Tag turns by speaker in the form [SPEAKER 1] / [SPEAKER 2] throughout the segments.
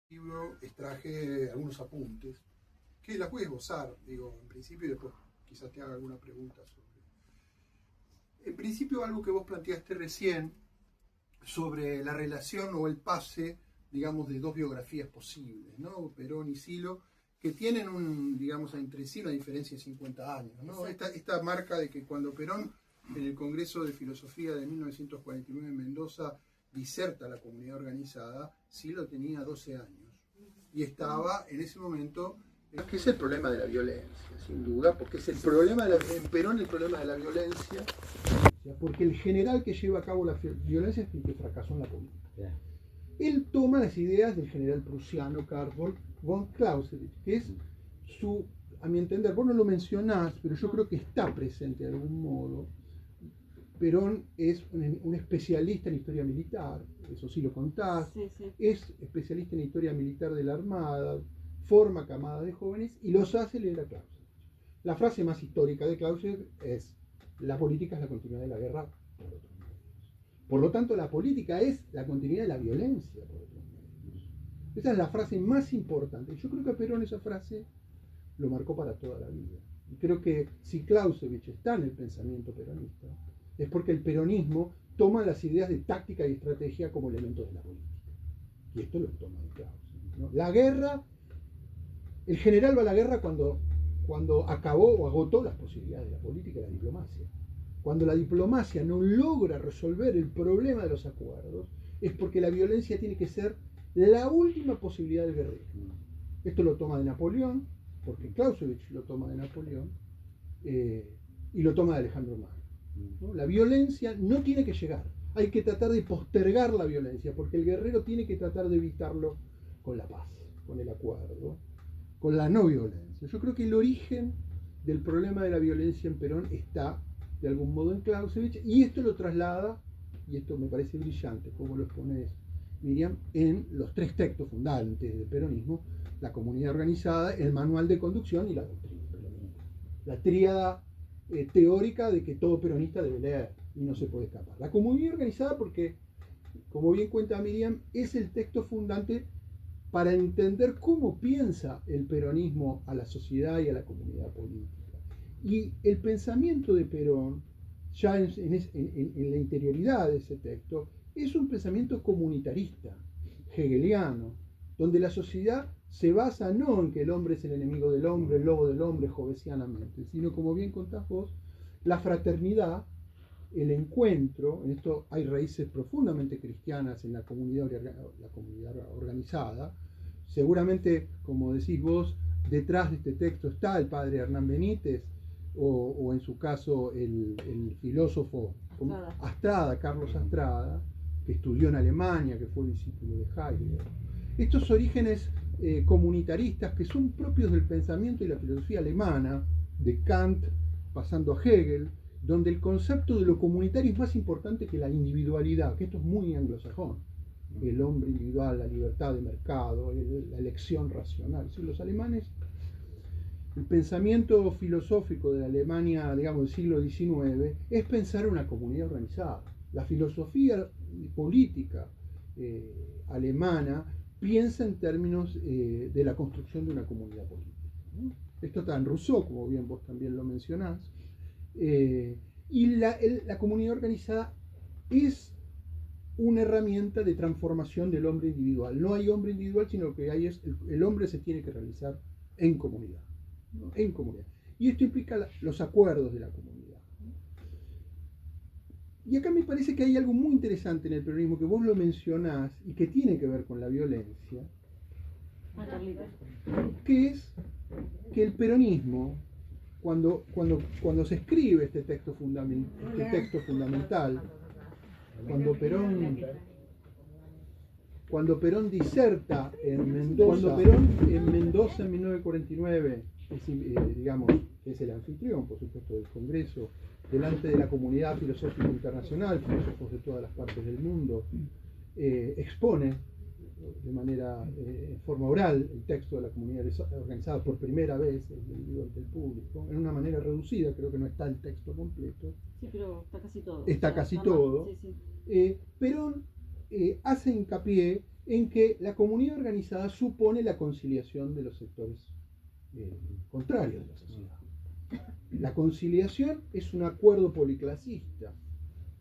[SPEAKER 1] Libro extraje algunos apuntes que la puedes gozar, digo, en principio, y después quizás te haga alguna pregunta sobre. En principio, algo que vos planteaste recién sobre la relación o el pase, digamos, de dos biografías posibles, ¿no? Perón y Silo, que tienen digamos, entre sí una diferencia de 50 años, ¿no? Esta marca de que cuando Perón, en el Congreso de Filosofía de 1949 en Mendoza, diserta a la comunidad organizada, Silo tenía 12 años. Y estaba en ese momento, que es el problema de la violencia, sin duda, porque es el problema en Perón el problema de la violencia, porque el general que lleva a cabo la violencia es el que fracasó en la política. Yeah. Él toma las ideas del general prusiano Karl von Clausewitz, que es su, a mi entender, vos no lo mencionás, pero yo creo que está presente de algún modo. Perón es un especialista en historia militar, eso sí lo contás, sí. Es especialista en historia militar de la Armada, forma camadas de jóvenes y los hace leer a Clausewitz. La frase más histórica de Clausewitz es: la política es la continuidad de la guerra por otros medios. Por lo tanto, la política es la continuidad de la violencia por otros medios. Esa es la frase más importante. Yo creo que a Perón esa frase lo marcó para toda la vida. Y creo que si Clausewitz está en el pensamiento peronista, es porque el peronismo toma las ideas de táctica y estrategia como elementos de la política. Y esto lo toma de Clausewitz, ¿no? La guerra, el general va a la guerra cuando acabó o agotó las posibilidades de la política y la diplomacia. Cuando la diplomacia no logra resolver el problema de los acuerdos, es porque la violencia tiene que ser la última posibilidad del guerrero. Esto lo toma de Napoleón, porque Clausewitz lo toma de Napoleón, y lo toma de Alejandro Magno, ¿no? La violencia no tiene que llegar, hay que tratar de postergar la violencia, porque el guerrero tiene que tratar de evitarlo con la paz, con el acuerdo, con la no violencia. Yo creo que el origen del problema de la violencia en Perón está de algún modo en Clausewitz, y esto lo traslada, y esto me parece brillante, como lo expones, Miriam, en los tres textos fundantes del peronismo: la comunidad organizada, el manual de conducción y la doctrina peronista. La tríada teórica de que todo peronista debe leer y no se puede escapar. La comunidad organizada porque, como bien cuenta Miriam, es el texto fundante para entender cómo piensa el peronismo a la sociedad y a la comunidad política. Y el pensamiento de Perón, ya en la interioridad de ese texto, es un pensamiento comunitarista, hegeliano, donde la sociedad se basa no en que el hombre es el enemigo del hombre, el lobo del hombre, jovesianamente, sino, como bien contás vos, la fraternidad, el encuentro. En esto hay raíces profundamente cristianas en la comunidad organizada. Seguramente, como decís vos, detrás de este texto está el padre Hernán Benítez, o en su caso el filósofo Astrada, Carlos Astrada, que estudió en Alemania, que fue discípulo de Heidegger. Estos orígenes comunitaristas que son propios del pensamiento y la filosofía alemana, de Kant pasando a Hegel, donde el concepto de lo comunitario es más importante que la individualidad, que esto es muy anglosajón, el hombre individual, la libertad de mercado, la elección racional. ¿Sí? Los alemanes, el pensamiento filosófico de la Alemania, digamos, del siglo XIX, es pensar en una comunidad organizada. La filosofía política alemana piensa en términos de la construcción de una comunidad política, ¿no? Esto está en Rousseau, como bien vos también lo mencionás. Y la comunidad organizada es una herramienta de transformación del hombre individual. No hay hombre individual, sino que hay el hombre se tiene que realizar en comunidad, ¿no? En comunidad. Y esto implica los acuerdos de la comunidad, ¿no? Y acá me parece que hay algo muy interesante en el peronismo, que vos lo mencionás y que tiene que ver con la violencia, que es que el peronismo, cuando se escribe este texto fundamental, cuando Perón diserta en Mendoza, en 1949, digamos, es el anfitrión, por supuesto, del Congreso, delante de la comunidad filosófica internacional, filósofos de todas las partes del mundo, expone de manera, en forma oral, el texto de la comunidad organizada por primera vez, leído ante el público, en una manera reducida. Creo que no está el texto completo.
[SPEAKER 2] Sí, pero está casi todo.
[SPEAKER 1] Está casi todo.
[SPEAKER 2] Sí, sí.
[SPEAKER 1] Perón hace hincapié
[SPEAKER 2] en que la comunidad organizada supone la conciliación de los sectores contrarios de la sociedad. La conciliación es un acuerdo policlasista,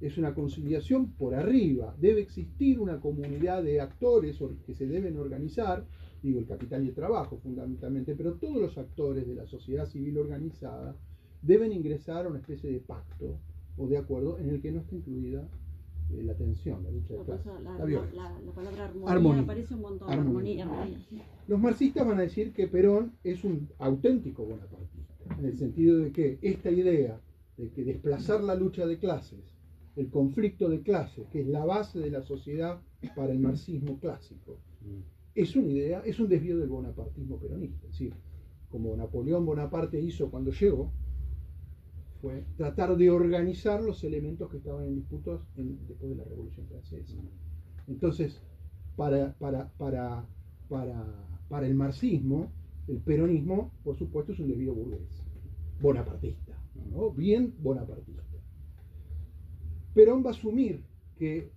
[SPEAKER 2] es una conciliación por arriba. Debe existir una comunidad de actores que se deben organizar, digo el capital y el trabajo fundamentalmente, pero todos los actores de la sociedad civil organizada deben ingresar a una especie de pacto o de acuerdo en el que no está incluida la tensión, la lucha de clases, la violencia.
[SPEAKER 3] La palabra armonía aparece un montón. Armonía, sí.
[SPEAKER 2] Los marxistas van a decir que Perón es un auténtico bonapartista, en el sentido de que esta idea de que desplazar la lucha de clases, el conflicto de clases, que es la base de la sociedad para el marxismo clásico, es una idea, es un desvío del bonapartismo peronista. Es decir, como Napoleón Bonaparte hizo cuando llegó, fue tratar de organizar los elementos que estaban en disputa después de la Revolución Francesa. Entonces, para el marxismo, el peronismo, por supuesto, es un desvío burgués, bonapartista, ¿no? Bien bonapartista. Perón va a asumir que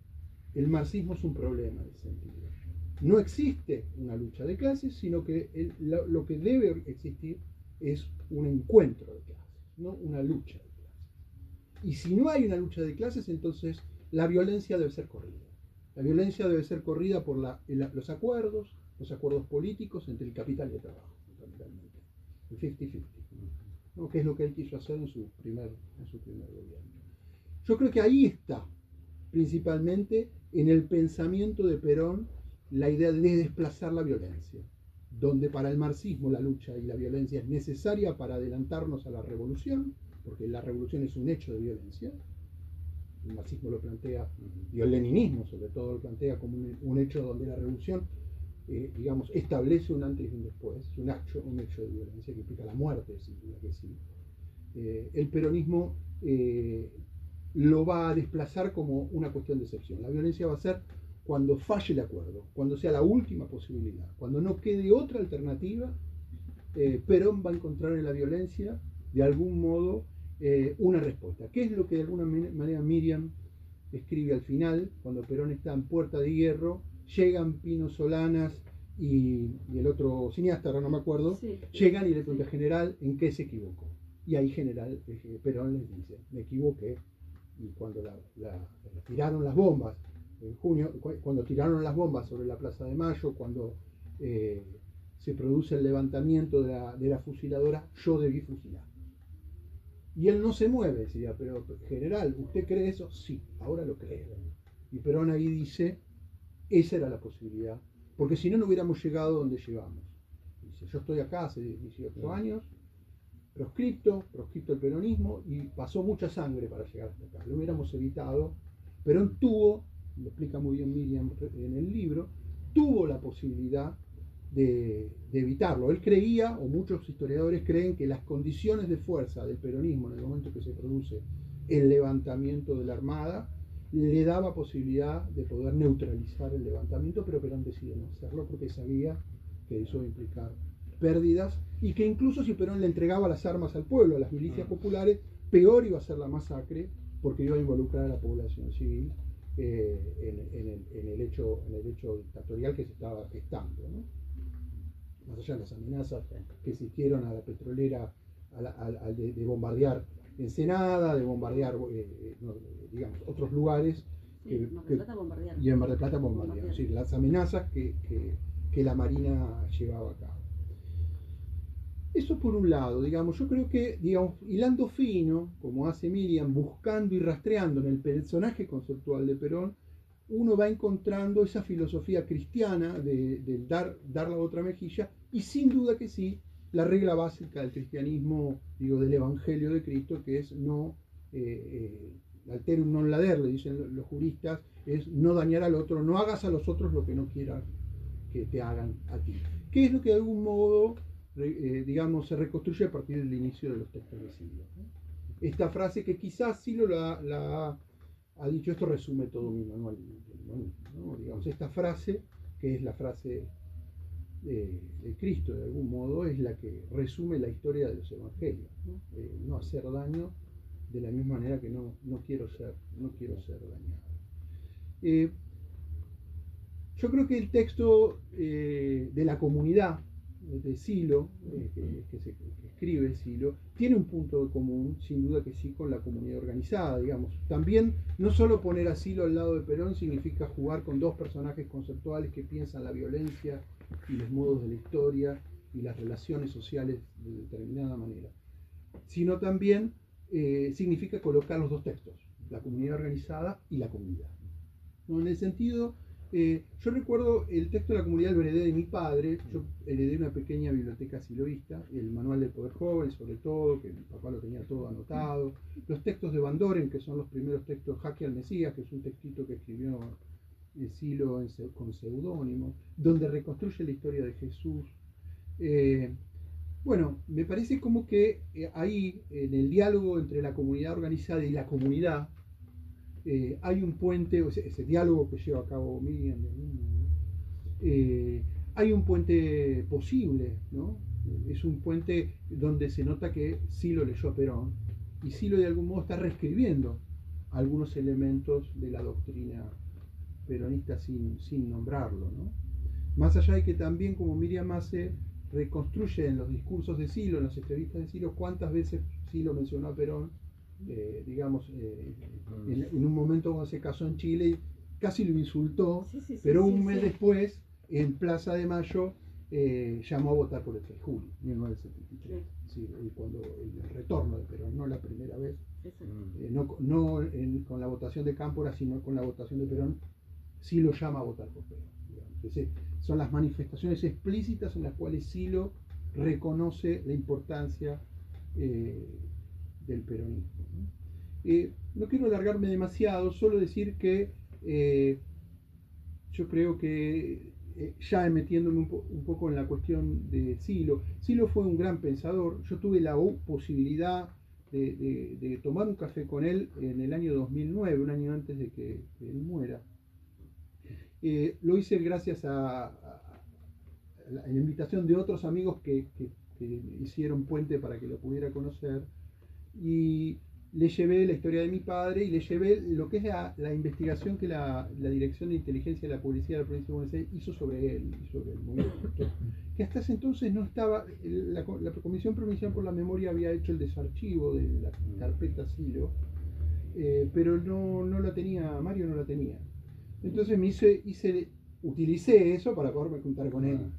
[SPEAKER 2] el marxismo es un problema en ese sentido. No existe una lucha de clases, sino que lo que debe existir es un encuentro de clases, no una lucha de clases. Y si no hay una lucha de clases, entonces la violencia debe ser corrida. La violencia debe ser corrida por los acuerdos políticos entre el capital y el trabajo, fundamentalmente. El 50-50, ¿no? Que es lo que él quiso hacer en su primer gobierno. Yo creo que ahí está, principalmente en el pensamiento de Perón, la idea de desplazar la violencia, donde para el marxismo la lucha y la violencia es necesaria para adelantarnos a la revolución, porque la revolución es un hecho de violencia. El marxismo lo plantea, y el leninismo sobre todo lo plantea como un hecho donde la revolución, establece un antes y un después, un hecho de violencia que implica la muerte, sin duda que sí. El peronismo lo va a desplazar como una cuestión de excepción. La violencia va a ser cuando falle el acuerdo, cuando sea la última posibilidad, cuando no quede otra alternativa. Perón va a encontrar en la violencia, de algún modo, una respuesta. ¿Qué es lo que de alguna manera Miriam escribe al final, cuando Perón está en Puerta de Hierro, llegan Pino Solanas y el otro cineasta, ahora no me acuerdo, llegan y le preguntan, general, ¿en qué se equivocó? Y ahí Perón les dice, me equivoqué. Y cuando tiraron las bombas, en junio, cuando tiraron las bombas sobre la Plaza de Mayo, cuando se produce el levantamiento de la fusiladora, yo debí fusilar. Y él no se mueve, decía, pero general, ¿usted cree eso? Sí, ahora lo creo. Y Perón ahí dice, esa era la posibilidad, porque si no, no hubiéramos llegado donde llegamos. Dice, yo estoy acá hace 18 años, proscripto el peronismo, y pasó mucha sangre para llegar hasta acá. Lo hubiéramos evitado. Perón tuvo, lo explica muy bien Miriam en el libro, tuvo la posibilidad de evitarlo. Él creía, o muchos historiadores creen, que las condiciones de fuerza del peronismo en el momento que se produce el levantamiento de la Armada le daba posibilidad de poder neutralizar el levantamiento, pero Perón decide no hacerlo porque sabía que eso iba a implicar pérdidas, y que incluso si Perón le entregaba las armas al pueblo, a las milicias populares, peor iba a ser la masacre, porque iba a involucrar a la población civil en el hecho dictatorial que se estaba gestando, ¿no? Más allá de las amenazas que existieron a la petrolera de bombardear Ensenada, de bombardear otros lugares.
[SPEAKER 3] Sí, en Mar del Plata bombardearon.
[SPEAKER 2] Y en Mar del Plata bombardearon. Sí, las amenazas que la Marina llevaba a cabo. Eso por un lado, yo creo que, hilando fino, como hace Miriam, buscando y rastreando en el personaje conceptual de Perón, uno va encontrando esa filosofía cristiana del dar la otra mejilla, y sin duda que sí, la regla básica del cristianismo, del Evangelio de Cristo, que es no, alterum non lader, le dicen los juristas, es no dañar al otro, no hagas a los otros lo que no quieras que te hagan a ti. Que es lo que de algún modo, se reconstruye a partir del inicio de los textos de Silvio, ¿no? Esta frase que quizás Silvio la ha dicho, esto resume todo mi manual, ¿no? Esta frase, que es la frase de Cristo, de algún modo, es la que resume la historia de los evangelios, ¿no? No hacer daño de la misma manera que no quiero ser dañado. Yo creo que el texto de la comunidad de Silo, que escribe Silo, tiene un punto común, sin duda que sí, con la comunidad organizada, digamos. También, no solo poner a Silo al lado de Perón significa jugar con dos personajes conceptuales que piensan la violencia y los modos de la historia y las relaciones sociales de determinada manera, sino también significa colocar los dos textos, la comunidad organizada y la comunidad, ¿no? En el sentido, yo recuerdo el texto de la comunidad, lo heredé de mi padre. Yo heredé una pequeña biblioteca siloísta, el manual del poder joven, sobre todo, que mi papá lo tenía todo anotado, los textos de Van Doren, que son los primeros textos, Jaque al Mesías, que es un textito que escribió Silo con seudónimo, donde reconstruye la historia de Jesús. Bueno, me parece como que ahí, en el diálogo entre la comunidad organizada y la comunidad, hay un puente, ese diálogo que lleva a cabo Miriam, hay un puente posible, ¿no? Es un puente donde se nota que Silo leyó a Perón y Silo de algún modo está reescribiendo algunos elementos de la doctrina peronista sin nombrarlo, ¿no? Más allá de que también, como Miriam hace, reconstruye en los discursos de Silo, en las entrevistas de Silo, cuántas veces Silo mencionó a Perón. Digamos, en un momento cuando se casó en Chile, casi lo insultó, pero un mes después, en Plaza de Mayo, llamó a votar por el 3 de julio, 1973, cuando el retorno de Perón, no la primera vez, con la votación de Cámpora, sino con la votación de Perón, sí lo llama a votar por Perón. Entonces, son las manifestaciones explícitas en las cuales Silo reconoce la importancia del peronismo. No quiero alargarme demasiado, solo decir que yo creo que ya metiéndome un poco en la cuestión de Silo, Silo fue un gran pensador. Yo tuve la posibilidad de tomar un café con él en el año 2009, un año antes de que él muera. Lo hice gracias a la invitación de otros amigos que hicieron puente para que lo pudiera conocer, y le llevé la historia de mi padre y le llevé lo que es la investigación que la Dirección de Inteligencia de la Policía de la Provincia de Buenos Aires hizo sobre él y sobre el movimiento, que hasta ese entonces no estaba. La Comisión Provincial por la Memoria había hecho el desarchivo de la carpeta Silo, pero no la tenía, Mario no la tenía. Entonces utilicé eso para poderme juntar con él.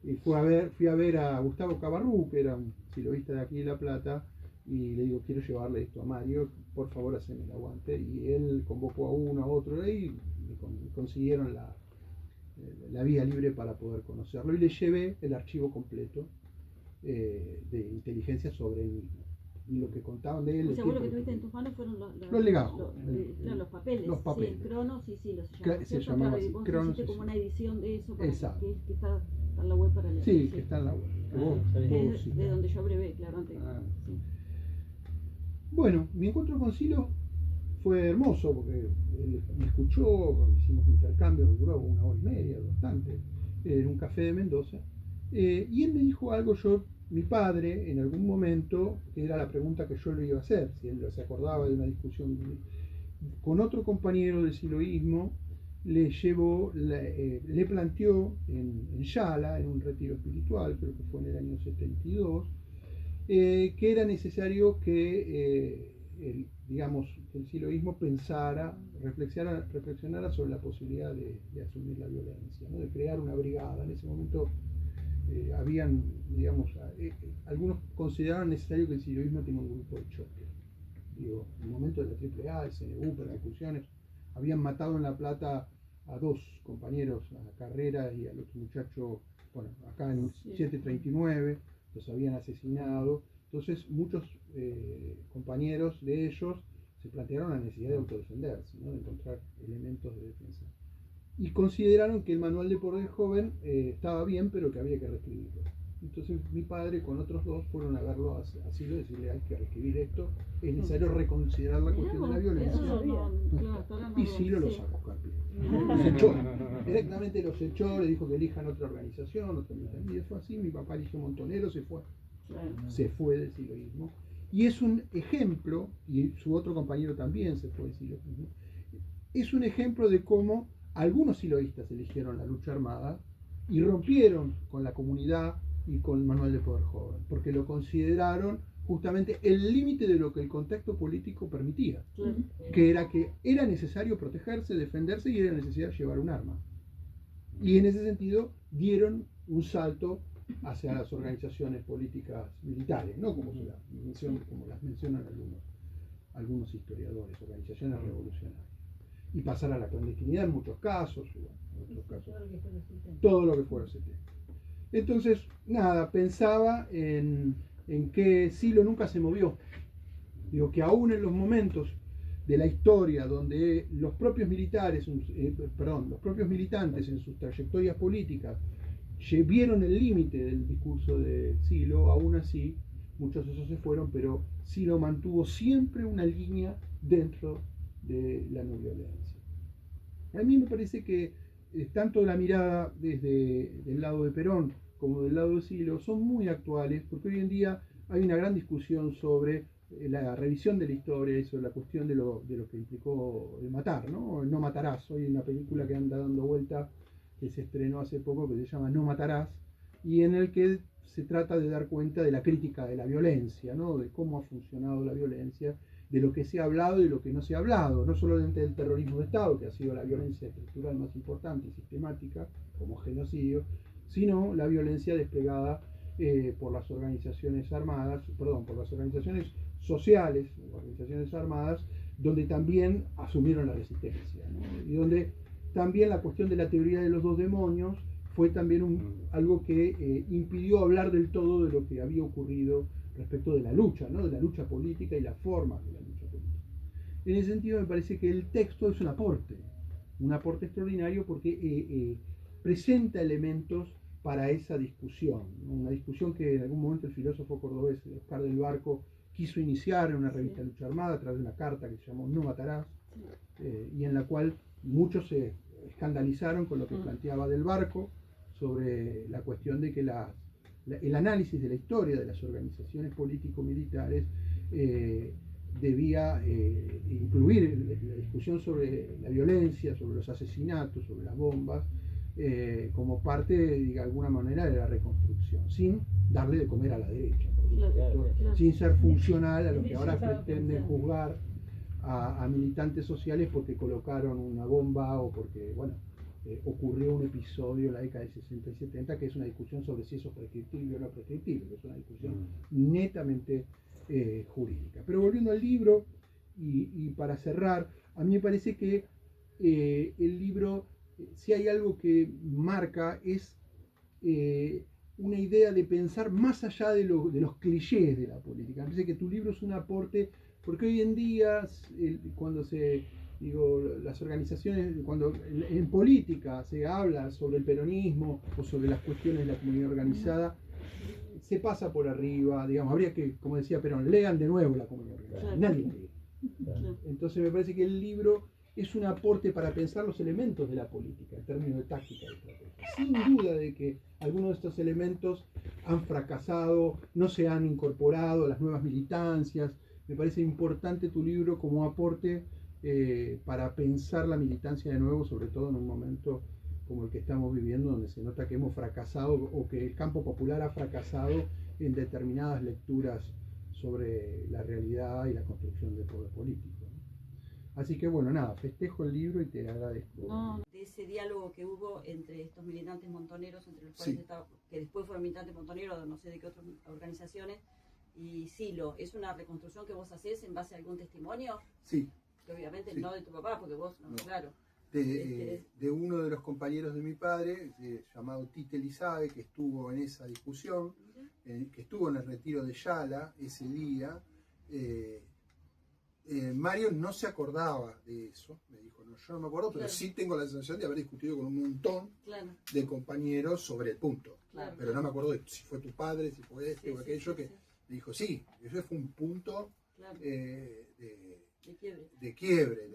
[SPEAKER 2] Y fui a ver a Gustavo Cabarrú, que era un siloísta de aquí de La Plata, y le digo, quiero llevarle esto a Mario, por favor haceme el aguante. Y él convocó a uno, a otro, y consiguieron la vía libre para poder conocerlo. Y le llevé el archivo completo de inteligencia sobre él mismo. Y lo que contaban de él.
[SPEAKER 3] O sea, vos lo que tuviste en tus manos fueron
[SPEAKER 2] los legados.
[SPEAKER 3] Los papeles.
[SPEAKER 2] Los papeles.
[SPEAKER 3] Sí, Cronos, sí,
[SPEAKER 2] se llamaba así.
[SPEAKER 3] Vos
[SPEAKER 2] Cronos,
[SPEAKER 3] hiciste como una edición de eso para que
[SPEAKER 2] está
[SPEAKER 3] en la web para leer.
[SPEAKER 2] Sí, que está en la web.
[SPEAKER 3] De donde yo abrevé, claro, antes. Sí.
[SPEAKER 2] Bueno, mi encuentro con Silo fue hermoso porque él me escuchó, hicimos intercambios, duró 1 hora y media, bastante, en un café de Mendoza, y él me dijo algo. Mi padre, en algún momento, que era la pregunta que yo le iba a hacer, si él se acordaba de una discusión con otro compañero del siloísmo, le planteó en Yala, en un retiro espiritual, creo que fue en el año 72, que era necesario que el siloísmo reflexionara sobre la posibilidad de asumir la violencia, ¿no? De crear una brigada. En ese momento algunos consideraban necesario que el siloísmo tenga un grupo de choque. En el momento de la AAA, el CNU, persecuciones, habían matado en La Plata a 2 compañeros, a Carrera y al otro muchacho, acá en 739, los habían asesinado. Entonces muchos compañeros de ellos se plantearon la necesidad de autodefenderse, ¿no? De encontrar elementos de defensa. Y consideraron que el manual de poder joven estaba bien, pero que había que reescribirlo. Entonces mi padre con otros 2 fueron a verlo a Silo y decirle, hay que reescribir esto, es necesario reconsiderar la cuestión de la violencia. Y Silo lo sacó, los echó, directamente los echó, le dijo que elijan otra organización, y fue así. Mi papá eligió Montonero, se fue del siloísmo, y es un ejemplo, y su otro compañero también se fue del siloísmo, es un ejemplo de cómo Algunos siloístas eligieron la lucha armada y rompieron con la comunidad y con el manual de poder joven, porque lo consideraron justamente el límite de lo que el contexto político permitía, que era necesario protegerse, defenderse y era necesario llevar un arma. Y en ese sentido dieron un salto hacia las organizaciones políticas militares, ¿no? Como las mencionan algunos historiadores, organizaciones revolucionarias. Y pasar a la clandestinidad en muchos casos, todo lo que fuera ese tema. Entonces, nada, pensaba en que Silo nunca se movió. Digo que aún en los momentos de la historia donde los propios militantes en sus trayectorias políticas vieron el límite del discurso de Silo, aún así muchos de esos se fueron, pero Silo mantuvo siempre una línea dentro de la no violencia. A mí me parece que tanto la mirada desde el lado de Perón como del lado de Silo son muy actuales, porque hoy en día hay una gran discusión sobre la revisión de la historia y sobre la cuestión de lo que implicó el matar, ¿no? El No matarás. Hoy hay una película que anda dando vuelta que se estrenó hace poco que se llama No matarás, y en el que se trata de dar cuenta de la crítica de la violencia, ¿no? De cómo ha funcionado la violencia, de lo que se ha hablado y de lo que no se ha hablado, no solamente del terrorismo de Estado, que ha sido la violencia estructural más importante y sistemática, como genocidio, sino la violencia desplegada por las organizaciones armadas, por las organizaciones sociales, organizaciones armadas, donde también asumieron la resistencia, ¿no? Y donde también la cuestión de la teoría de los dos demonios fue también algo que impidió hablar del todo de lo que había ocurrido respecto de la lucha, ¿no? De la lucha política y las formas de la lucha política. En ese sentido me parece que el texto es un aporte extraordinario porque presenta elementos para esa discusión, ¿no? Una discusión que en algún momento el filósofo cordobés Oscar del Barco quiso iniciar en una revista de lucha armada a través de una carta que se llamó No matarás, y en la cual muchos se escandalizaron con lo que planteaba del Barco sobre la cuestión de que el análisis de la historia de las organizaciones político-militares debía incluir la discusión sobre la violencia, sobre los asesinatos, sobre las bombas, como parte, de alguna manera, de la reconstrucción, sin darle de comer a la derecha, por supuesto, sin ser funcional a lo que ahora pretenden juzgar a militantes sociales porque colocaron una bomba o porque, bueno, ocurrió un episodio en la década de 60 y 70 que es una discusión sobre si eso es prescriptible o no prescriptible, que es una discusión netamente jurídica. Pero volviendo al libro, y para cerrar, a mí me parece que el libro, si hay algo que marca, es una idea de pensar más allá de los clichés de la política. Me parece que tu libro es un aporte, porque hoy en día, cuando las organizaciones, cuando en política se habla sobre el peronismo o sobre las cuestiones de la comunidad organizada, se pasa por arriba, digamos, habría que, como decía Perón, lean de nuevo la comunidad organizada. Nadie lee. Entonces me parece que el libro es un aporte para pensar los elementos de la política en términos de táctica y estrategia. Sin duda de que algunos de estos elementos han fracasado, no se han incorporado a las nuevas militancias. Me parece importante tu libro como aporte para pensar la militancia de nuevo, sobre todo en un momento como el que estamos viviendo, donde se nota que hemos fracasado o que el campo popular ha fracasado en determinadas lecturas sobre la realidad y la construcción del poder político, ¿no? Así que bueno, nada, festejo el libro y te agradezco.
[SPEAKER 3] De ese diálogo que hubo entre estos militantes montoneros, entre los cuales estaba, que después fueron militantes montoneros de no sé de qué otras organizaciones, y Silo, ¿es una reconstrucción que vos hacés en base a algún testimonio?
[SPEAKER 1] Sí.
[SPEAKER 3] Que obviamente no de tu papá, porque vos, no. Claro.
[SPEAKER 1] De uno de los compañeros de mi padre, llamado Tite Lizabe, que estuvo en esa discusión, que estuvo en el retiro de Yala ese día. Mario no se acordaba de eso, me dijo, no, yo no me acuerdo, pero sí tengo la sensación de haber discutido con un montón de compañeros sobre el punto. Pero no me acuerdo de si fue tu padre, si fue este o aquello, que me dijo, sí, ese fue un punto de quiebre.